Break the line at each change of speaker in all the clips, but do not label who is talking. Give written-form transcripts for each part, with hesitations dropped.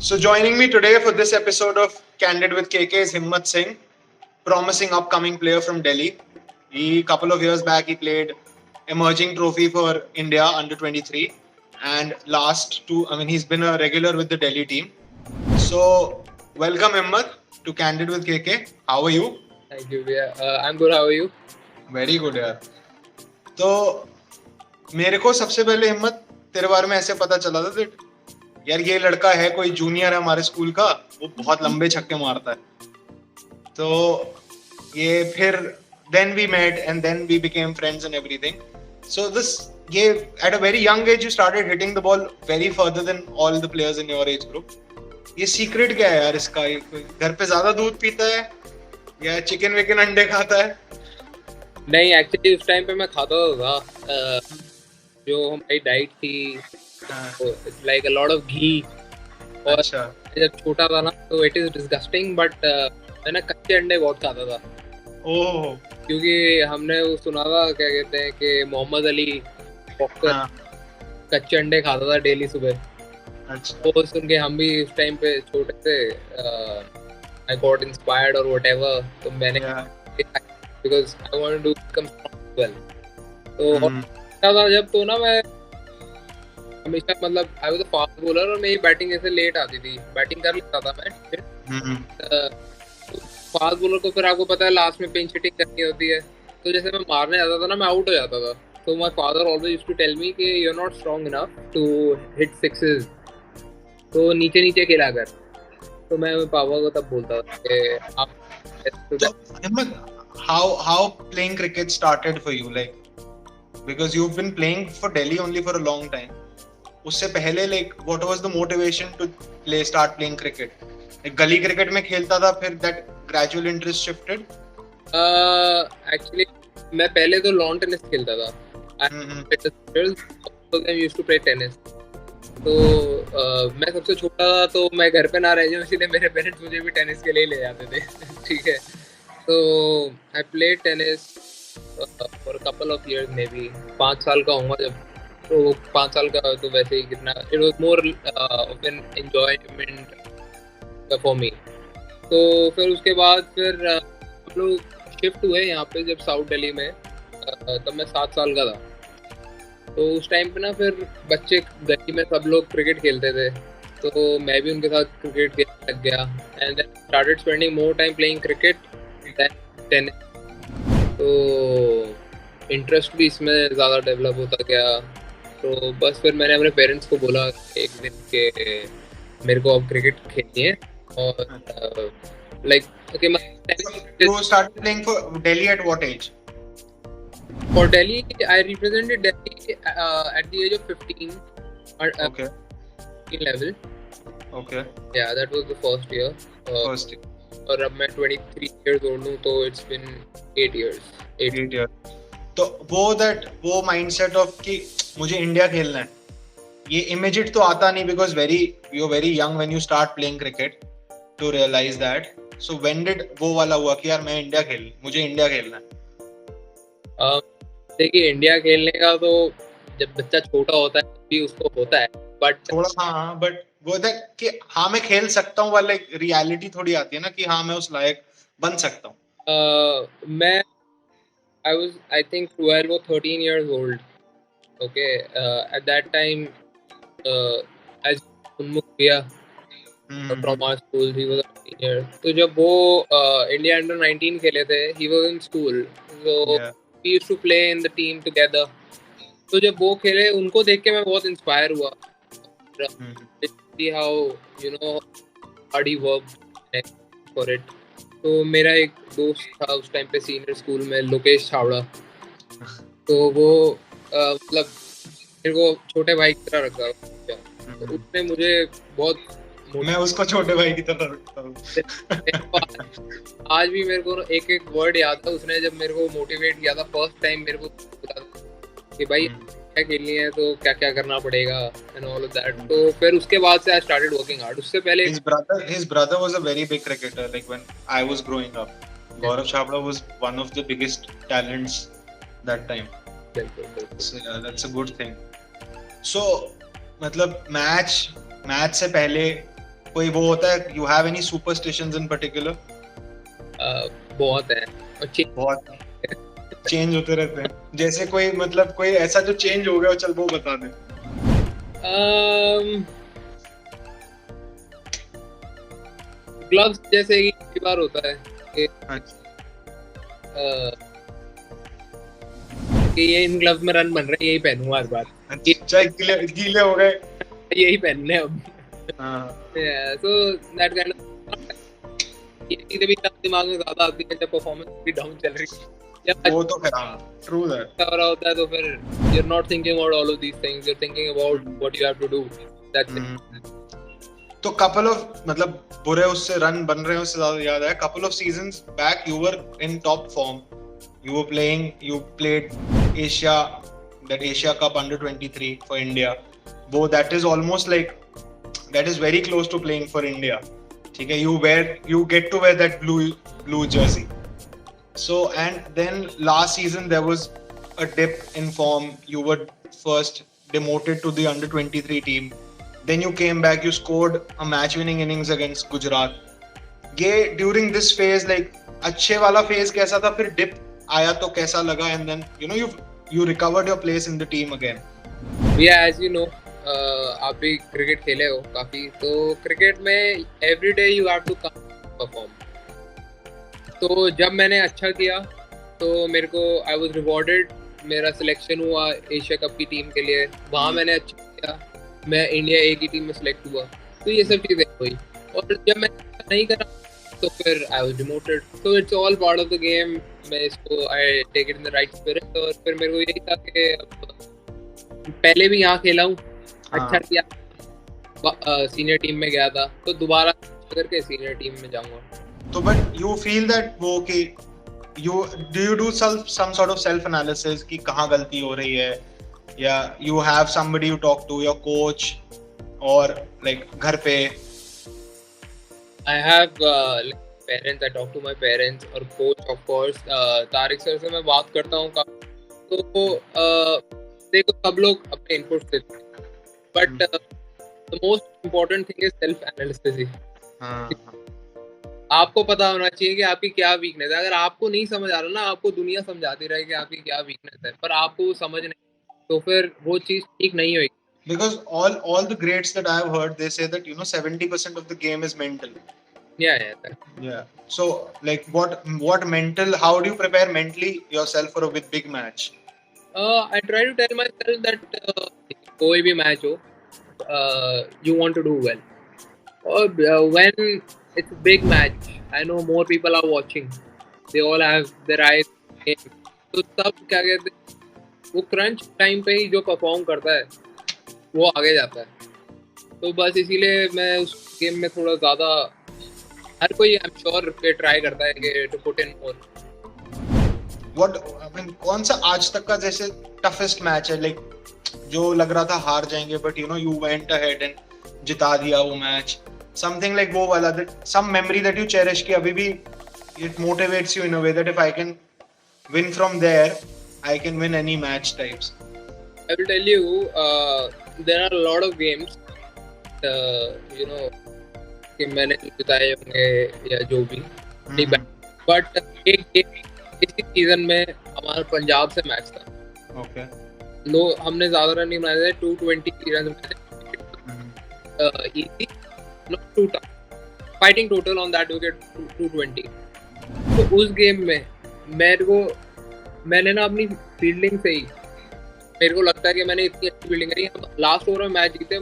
So joining me today for this episode of Candid with KK is Himmat Singh, promising upcoming player from Delhi. He couple of years back he played emerging trophy for India under 23, and he's been a regular with the Delhi team. So welcome Himmat to Candid with KK. How are you?
Thank you. Yeah, I'm good. How are you?
Very good यार. तो मेरे को सबसे पहले हिम्मत तेरे बारे में ऐसे पता चला था that यार ये लड़का है कोई जूनियर है हमारे स्कूल का, वो बहुत लंबे छक्के मारता है. तो ये फिर then we met and then we became friends and everything. So ये at a very young age you started hitting the ball very further than all the players in your age group. ये secret क्या है यार इसका? घर पे ज्यादा दूध पीता है या चिकन विकन अंडे खाता है?
नहीं, एक्चुअली उस टाइम पे मैं खाता था जो हमारी डाइट थी, it's like a lot of ghee. और जब छोटा था ना तो इट इज डिस्गस्टिंग, बट मैं ना कच्चे अंडे बहुत खाता था.
ओह,
क्योंकि हमने वो सुना था, क्या कहते हैं कि मोहम्मद अली बॉक्सर कच्चे अंडे खाता था डेली सुबह. तो सुन के हम भी उस टाइम पे छोटे थे, आई गॉट इंस्पायर्ड और व्हाटएवर. तो मैंने because I wanted to become strong as well. तो जब तो ना मैं हमेशा मतलब I was a fast bowler और मेरी बैटिंग जैसे लेट आती थी. बैटिंग कर लेता था मैं. फास्ट बॉलर को फिर आपको पता है लास्ट में पिंच हिटिंग करनी होती है. तो जैसे मैं मारने जाता था ना, मैं आउट हो जाता था. तो my father always used to tell me कि you are not strong enough to hit sixes, तो नीचे नीचे खेला कर. तो मैं पापा को तब बोलता था कि आप
how playing cricket started for you, like because you've been playing for Delhi only for a long time. उससे पहले like what was the motivation to start playing cricket? like गली क्रिकेट में खेलता था, फिर that gradual interest shifted?
Actually मैं पहले तो लॉन टेनिस खेलता था. I used to play tennis. तो मैं सबसे छोटा था, तो मैं घर पे ना रह जाऊँ इसलिए मेरे पेरेंट्स मुझे भी टेनिस के लिए ले जाते थे. ठीक है. So I played tennis for a couple of years, maybe 5 साल का होऊंगा जब. तो 5 साल का तो वैसे ही कितना, it was more of an enjoyment for me. तो फिर उसके बाद फिर हम लोग शिफ्ट हुए यहाँ पे जब साउथ दिल्ली में. तब मैं 7 साल का था. तो उस टाइम पे ना फिर बच्चे गली में सब लोग क्रिकेट खेलते थे, तो मैं भी उनके साथ क्रिकेट खेलने लग गया. And then started spending more time playing cricket tennis. तो इंटरेस्ट भी इसमें ज़्यादा डेवलप होता गया. तो बस फिर मैंने अपने पेरेंट्स को बोला एक दिन के मेरे को अब क्रिकेट खेलनी है. और like okay,
You started playing for Delhi at what age?
For Delhi, I represented Delhi at the age of 15.
Okay.
Level.
Okay.
Yeah, that was the first year.
First year.
और अब मैं 23 years old हूँ, तो it's been 8 years.
8 years. तो वो mindset of कि मुझे India खेलना है, ये immediate तो आता नहीं, because you're very young when you start playing cricket to realize that. So when did वो वाला हुआ कि यार मुझे इंडिया खेलना है?
देखिए, इंडिया खेलने का तो जब बच्चा छोटा होता है भी उसको होता है, बट
थोड़ा बट वो था कि हाँ मैं खेल सकता हूँ वाला रियलिटी थोड़ी आती है ना कि हाँ मैं उस लायक बन सकता हूँ.
मैं I think 12 or 13 years old. Okay, at that time as Unmukh Bhaiya from our school, he was a senior. तो जब वो India under 19 खेले थे, he was in school, so we used to play in the team together. तो जब वो खेले उनको देख के मैं बहुत इंस्पायर हुआ. See how hard he worked for it. तो मेरा एक दोस्त था उस टाइम पे सीनियर स्कूल में, लोकेश छावड़ा. तो वो मतलब मेरे को छोटे भाई की तरह रखता था. तो उसने मुझे बहुत,
मैं उसको छोटे भाई की तरह रखता हूँ.
आज भी मेरे को एक वर्ड याद था. उसने जब मेरे को मोटिवेट किया था फर्स्ट टाइम, मेरे को बोला कि भाई क्या खेलनी है तो क्या क्या करना पड़ेगा एंड ऑल ऑफ दैट. तो फिर उसके बाद से आई स्टार्टेड वर्किंग हार्ड. उससे पहले
his brother was a very big cricketer, like when I was growing up. Gaurav Chhabra was one of the biggest talents that time. So yeah, that's a good thing. So मतलब match से पहले कोई वो होता है, you have any superstitions in particular?
बहुत है और
बहुत चेंज होते रहते हैं, जैसे कोई मतलब कोई ऐसा जो चेंज हो गया हो, चल वो बता दे।
ग्लव्स जैसे कि कई बार होता है कि कि ये इन ग्लव्स में रन बन रहे हैं, यही पहनूंगा हर बार,
अच्छा, गीले हो गए,
यही पहनने अब।
हाँ।
सो दैट काइंड ऑफ ये चीजें भी दिमाग में ज्यादा आती है जब परफॉर्मेंस भी डाउन चल रही है, जब
वो तो ट्रू दैट
अच्छा हो रहा होता है तो फिर you are not thinking about all of these things, you are thinking about what you have to do, that's it.
तो कपल ऑफ मतलब बुरे उससे रन बन रहे हैं, उससे ज्यादा याद है couple of seasons back you were in top form, you played Asia, that Asia Cup under 23 for India, वो that is almost like, that is very close to playing for India, ठीक है, you get to wear that blue jersey. So and then last season there was a dip in form, you were first demoted to the under 23 team, then you came back, you scored a match winning innings against Gujarat. ये during this phase, like अच्छे वाला phase कैसा था, फिर dip आया तो कैसा लगा, and then you recovered your place in the team again?
Yeah, as you know, आप भी क्रिकेट खेले हो काफी, तो क्रिकेट में every day you have to come perform. तो जब मैंने अच्छा किया तो मेरे को I was rewarded, मेरा सिलेक्शन हुआ एशिया कप की टीम के लिए, वहाँ मैंने अच्छा किया, मैं इंडिया ए की टीम में सिलेक्ट हुआ, तो ये सब चीजें हुई। और जब मैं नहीं करा तो फिर I was demoted. So it's all part of the game. मैं इसको I take it in the right spirit, और फिर मेरे को यही था कि पहले भी यहाँ खेला हूँ, अच्छा किया, सीनियर टीम में गया था, तो दोबारा करके सीनियर टीम में जाऊँगा।
तो but you feel that वो कि do you do some sort of self analysis कि कहाँ गलती हो रही है, या you have somebody you talk to, your coach, और like घर पे?
I have parents, I talk to my parents, और coach of course, Tariq sir से मैं बात करता हूँ काफी, तो देखो सब लोग अपने इनपुट देते हैं, but the most important thing is self analysis ही। आपको पता होना चाहिए कि आपकी क्या वीकनेस है, अगर आपको नहीं समझ आ रहा ना, आपको दुनिया समझाती रहे कि आपकी क्या वीकनेस है, पर आपको समझ नहीं, तो फिर वो चीज ठीक नहीं होगी।
Because all the greats that I have heard, they say that 70% of the game is mental.
Yeah.
So like what mental? How do you prepare mentally yourself for a big match?
I try to tell myself that कोई भी match हो, you want to do well. Or when it's a big match, I know more people are watching. They all have their eyes on the game. तो तब क्या कहते हैं, वो crunch time पे ही जो परफॉर्म करता है वो आगे जाता है। तो बस इसीलिए मैं उस गेम में थोड़ा ज़्यादा, हर कोई आई एम श्योर के ट्राई करता है कि to put in more.
What I mean, कौन सा आज तक का जैसे toughest match है, like जो लग रहा था हार जाएंगे, but you went ahead and जिता दिया वो मैच, something like वो वाला, that some memory that you cherish कि अभी भी it motivates you in a way that if I can win from there, I can win any match types?
I will tell you, there are a lot of games, कि मैंने जिताए होंगे या जो भी, but एक इसी सीजन में हमारा पंजाब से मैच था, हमने ज्यादा रन नहीं बनाए थे, 220 run easy, not too tough, fighting total on that wicket 220। तो उस गेम में मैंने ना अपनी फील्डिंग से ही, मेरे को लगता है कि मैंने इतनी अच्छी फील्डिंग करी, लास्ट ओवर में मैच जीते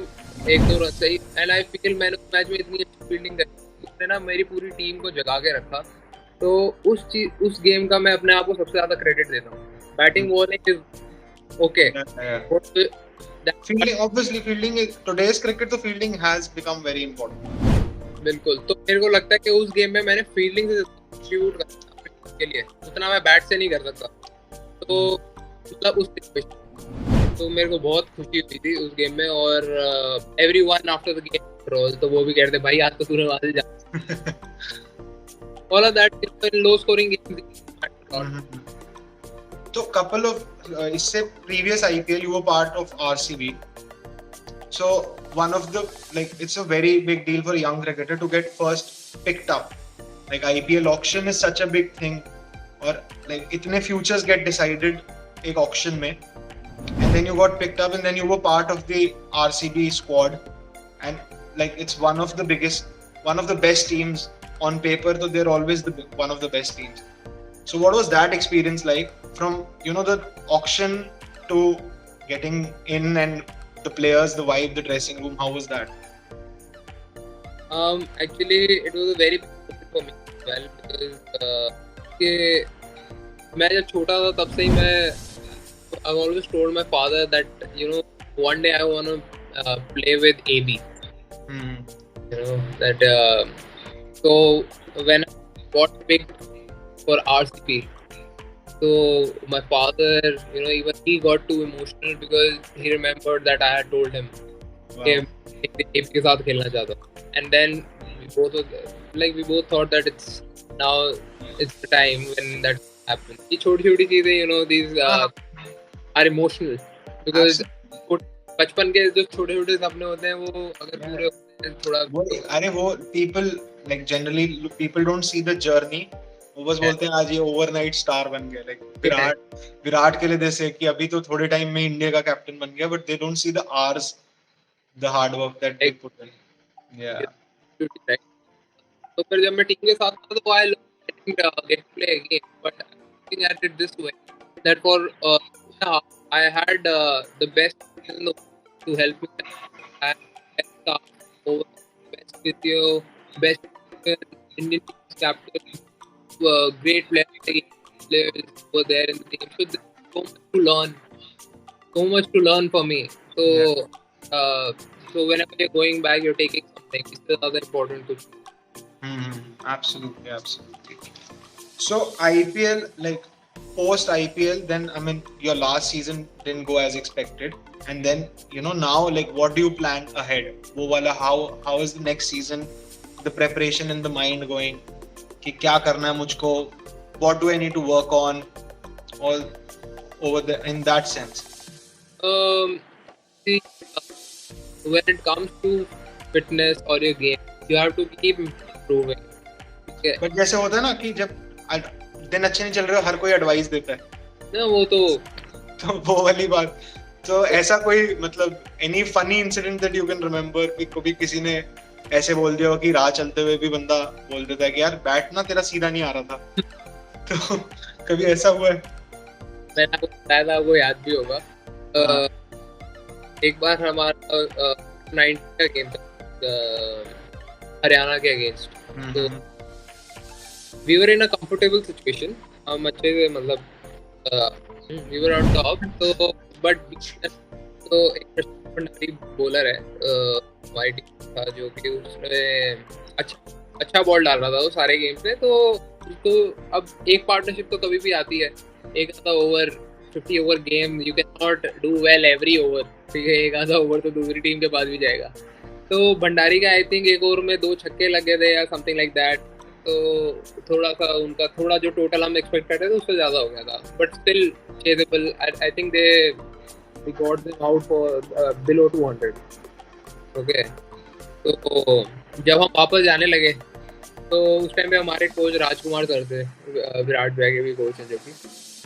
1-2 रन से ही, एंड आई फील मैंने उस मैच में इतनी अच्छी फील्डिंग करी, उसने ना मेरी पूरी टीम को जगा के रखा। तो उस गेम का मैं अपने आप को सबसे ज्यादा क्रेडिट देता हूँ। Batting bowling is okay,
fielding obviously, fielding today's cricket, तो fielding has become very important.
बिल्कुल, तो मेरे को लगता है कि उस गेम में मैंने फील्डिंग से कंट्रीब्यूट करना के लिए, उतना मैं बैट से नहीं कर सकता, तो मतलब उस सिचुएशन, तो मेरे को बहुत खुशी हुई थी उस गेम में। और everyone after the game role, तो वो भी कहते भाई आज तो तूने वहां से जा all of that in low scoring games.
तो कपल ऑफ इससे previous IPL you were part of RCB, so one of the, like, it's a very big deal for a young cricketer to get first picked up. Like IPL auction is such a big thing, और like इतने futures get decided एक auction में, and then you got picked up and then you were part of the RCB squad, and like it's one of the best teams on paper, so they're always one of the best teams. So what was that experience like from, you know, the auction to getting in, and the players, the vibe, the dressing room, how was that?
Actually it was a very big moment for me as well, because कि मैं जब छोटा था तब से ही मैं I've always told my father that, you know, one day I want to play with AB. You know that so when I got picked for RCB, so my father, you know, even he got too emotional because he remembered that I had told him कि मैं AB के साथ खेलना चाहता हूँ. And then we both thought that it's the time when that happens. ये छोटी-छोटी चीजें, you know, these are emotional because बचपन के जो छोटे-छोटे सपने होते हैं वो अगर पूरे होते हैं थोड़ा,
अरे वो people like generally people don't see the journey. वो बस बोलते हैं आज ये ओवरनाइट स्टार बन गया, लाइक विराट के लिए जैसे कि अभी तो थोड़े टाइम में इंडिया का कैप्टन बन गया, but they don't see the hours, the hard work that they put in. या
तो फिर जब मैं टीम के साथ था तो I get play again, but I think I did this way that for I had the best in the two help me. I best best physio, best Indian captain, great players were there in the team. So there's so much to learn for me. So so whenever you're going back, you're taking something. It's another important to.
Absolutely. So IPL, like post IPL, then I mean your last season didn't go as expected, and then, you know, now like what do you plan ahead? वो वाला how is the next season, the preparation in the mind going? कि क्या करना है मुझको, what do I need to work on, all over the in that sense?
See, when it comes to fitness or your game, you have to keep improving. Okay.
But जैसे होता है ना कि जब दिन अच्छे नहीं चल रहे हो हर कोई एडवाइस देता है
ना, वो तो
वो वाली बात. तो ऐसा कोई मतलब any funny incident that you can remember कि कभी किसी ने ऐसे बोल दिया हो कि राह चलते हुए भी बंदा बोल देता है कि यार बैट ना तेरा सीधा नहीं आ रहा था? तो कभी ऐसा हुआ है?
मैंने आपको बताया था, वो याद भी होगा. एक बार हमारा 90 का गेम था हरियाणा के अगेंस्ट. तो we were in a comfortable situation, हम अच्छे से मतलब वी वर ऑन टॉप. तो बट तो एक भंडारी बॉलर है हमारी टीम था, जो कि उसने अच्छा बॉल डाल रहा था वो सारे गेम पे. तो अब एक पार्टनरशिप तो कभी भी आती है, एक आधा over 50 over game, you can not do well every over. ठीक है, एक आधा ओवर तो दूसरी टीम के पास भी जाएगा. तो भंडारी का आई थिंक एक ओवर में 2 छक्के लग गए थे या समथिंग लाइक दैट. तो थोड़ा सा उनका थोड़ा जो टोटल हम एक्सपेक्ट करते थे उससे ज़्यादा हो गया था, but still chasable. I think they got them out for below 200. Okay, तो जब हम वापस जाने लगे तो उस टाइम पे हमारे कोच राजकुमार सर थे, विराट भैया के भी कोच हैं जो कि.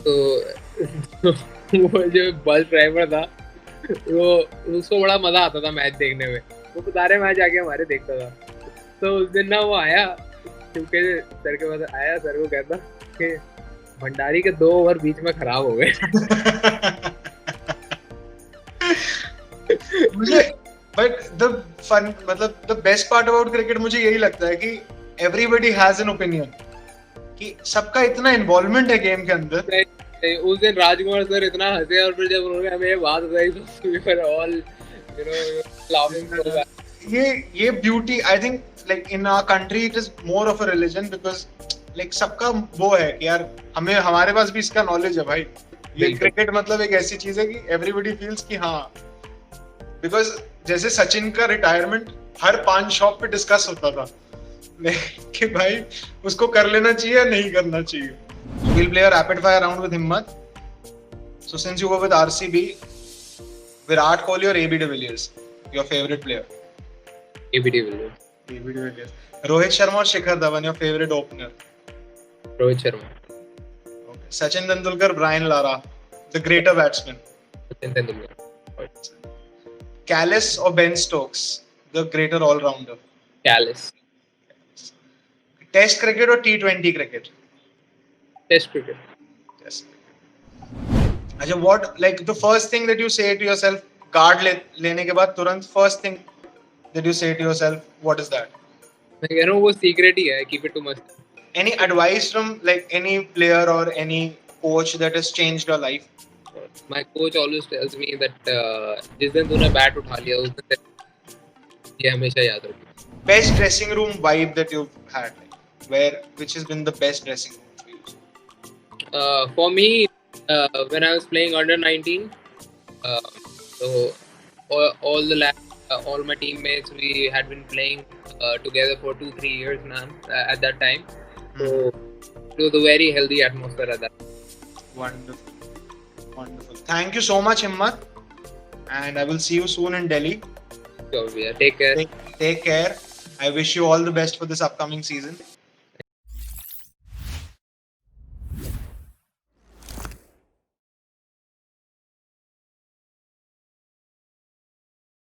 तो वो जो बस ड्राइवर था वो, उसको बड़ा मजा आता था मैच देखने में. वो सारे मैच आके हमारे देखता था. तो उस दिन ना वो आया क्योंकि सर के पास आया, सर को कहता कि भंडारी के 2 ओवर बीच में खराब हो गए.
मुझे but the fun मतलब the best part about cricket मुझे यही लगता है कि everybody has an opinion, कि सबका इतना involvement है गेम के अंदर.
उस दिन राजकुमार सर इतना हंसे, और फिर जब उन्होंने हमें ये बात बताई तो we were all, you know, laughing so bad.
ये beauty, I think like in our country it is more of a religion, because like सबका वो है कि यार हमें हमारे पास भी इसका knowledge है भाई. ये क्रिकेट मतलब एक ऐसी चीज है कि everybody feels कि हाँ, बिकॉज जैसे सचिन का रिटायरमेंट हर 5 शॉप पे डिस्कस होता था कि भाई उसको कर लेना चाहिए या नहीं करना चाहिए. We'll play a rapid fire round with Himmat. So since you were with RCB, Virat Kohli or AB de Villiers? your favorite player?
AB de Villiers.
AB de Villiers. Rohit Sharma or Shikhar Dhawan, your favorite opener?
Rohit Sharma.
Okay. Sachin Tendulkar, Brian Lara, the greater batsman.
Sachin Tendulkar.
Callis or Ben Stokes, the greater all-rounder.
Callis.
Test cricket or T20 cricket?
Test cricket.
Test cricket. Ajay, what, like the first thing that you say to yourself, guard लेने के बाद तुरंत first thing that you say to yourself, what is that?
मैं कह रहा हूँ वो secret ही है. Keep it to myself.
Any advice from like any player or any coach that has changed your life?
My coach always tells me that जिस दिन तूने bat उठा लिया उस दिन ये हमेशा याद रखिए.
Best dressing room vibe that you've had, which has been the best dressing room for you?
For me, when I was playing under 19, so all the lads, all my teammates, we had been playing together for 2-3 years now at that time. So it was a very healthy atmosphere at that.
Wonderful, wonderful. Thank you so much, Himmat, and I will see you soon in Delhi.
So yeah, take care.
Take care. I wish you all the best for this upcoming season.